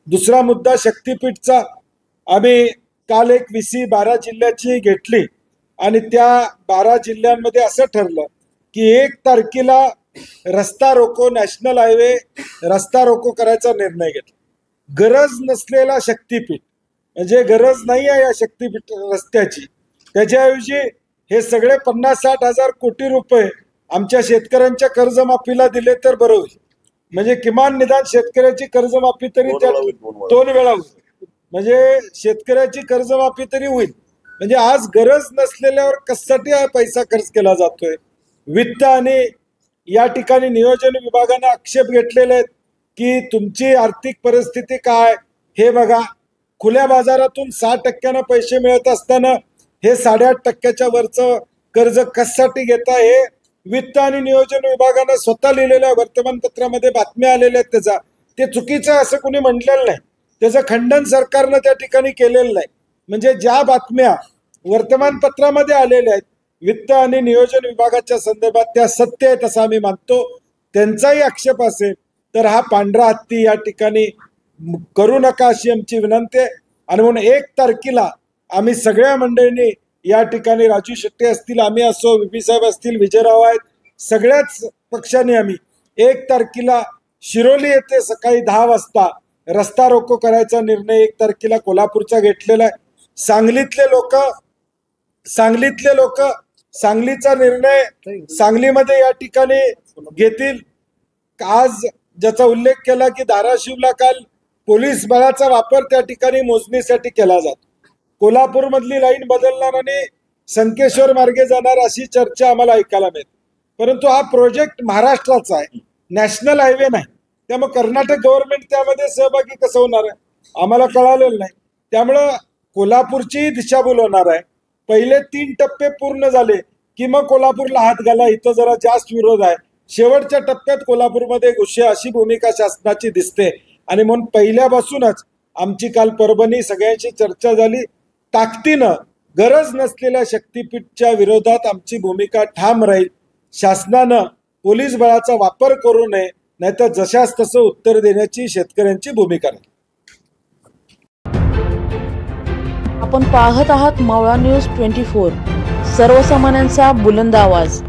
दुसरा मुद्दा शक्तीपीठचा। आम्ही काल एक VC 12 जिल्ह्याची घेतली आणि त्या 12 जिल्ह्यांमध्ये असं ठरलं की 1 तारखेला रस्ता रोको, नॅशनल हायवे रस्ता रोको करायचा निर्णय घेतला। गरज नसलेला शक्तीपीठ म्हणजे गरज नाही आहे या शक्तीपीठ रस्त्याची, त्याच्याऐवजी हे सगळे 50-60 हजार कोटी रुपये आमच्या शेतकऱ्यांच्या कर्जमाफीला दिले तर बरं होईल। म्हणजे किमान निदान शेतकऱ्याची कर्जमाफी तरी त्या 2 वेळा होईल, म्हणजे शेतकऱ्याची कर्जमाफी तरी होईल। म्हणजे आज गरज नसलेल्यावर कशासाठी हा पैसा खर्च केला जातोय। वित्त आणि या ठिकाणी नियोजन विभागाने आक्षेप घेतलेले आहेत की तुमची आर्थिक परिस्थिती काय हे बघा। खुल्या बाजारातून 6% पैसे मिळत असताना हे 8.5% वरचं कर्ज कशासाठी घेता, हे वित्त आणि नियोजन विभागानं स्वतः लिहिलेल्या वर्तमानपत्रामध्ये बातम्या आलेल्या आहेत। त्याचा ते चुकीचं असं कोणी म्हटलेलं नाही, त्याचं खंडन सरकारनं त्या ठिकाणी केलेलं नाही। म्हणजे ज्या बातम्या वर्तमानपत्रामध्ये आलेल्या आहेत वित्त आणि नियोजन विभागाच्या संदर्भात त्या सत्य आहेत असं आम्ही मानतो। त्यांचाही आक्षेप असेल तर हा पांढरा हत्ती या ठिकाणी करू नका अशी आमची विनंती आहे। आणि म्हणून 1 तारखेला आम्ही सगळ्या मंडळींनी या ठिकाणी, राजू शेट्टी असतील, आम्ही असो, VP साहेब असतील, विजयराव आहेत, सगळ्याच पक्षांनी आम्ही 1 तारखेला शिरोली येथे सकाळी 10 वाजता रस्ता रोको करायचा निर्णय 1 तारखेला कोल्हापूरचा घेतलेला आहे। सांगलीतले लोक सांगलीचा निर्णय सांगलीमध्ये या ठिकाणी घेतील। आज ज्याचा उल्लेख केला की धाराशिवला काल पोलीस बळाचा वापर त्या ठिकाणी मोजणीसाठी केला जातो। कोल्हापूर मधली लाईन बदलणार आणि संकेश्वर मार्गे जाणार अशी चर्चा आम्हाला ऐकायला मिळते, परंतु हा प्रोजेक्ट महाराष्ट्राचा आहे, नॅशनल हायवे नाही। त्यामुळे कर्नाटक गव्हर्नमेंट त्यामध्ये सहभागी कसं होणार आहे आम्हाला कळालेलं नाही। त्यामुळं कोल्हापूरची दिशाभूल होणार आहे। पहिले 3 टप्पे पूर्ण झाले की मग कोल्हापूरला हात घाला, इथं जरा जास्त विरोध आहे। शेवटच्या टप्प्यात कोल्हापूरमध्ये घुसूया अशी भूमिका शासनाची दिसते। आणि म्हणून पहिल्यापासूनच आमची काल परभणी सगळ्यांची चर्चा झाली। ताकदीनं गरज नसलेल्या शक्तीपीठच्या विरोधात आमची भूमिका ठाम राहील। शासनानं पोलीस बळाचा वापर करू नये, नाहीतर जशास तसं उत्तर देण्याची शेतकऱ्यांची भूमिका राहील। आपण पाहत आहात मावळा न्यूज 24, सर्वसामान्यांचा बुलंद आवाज।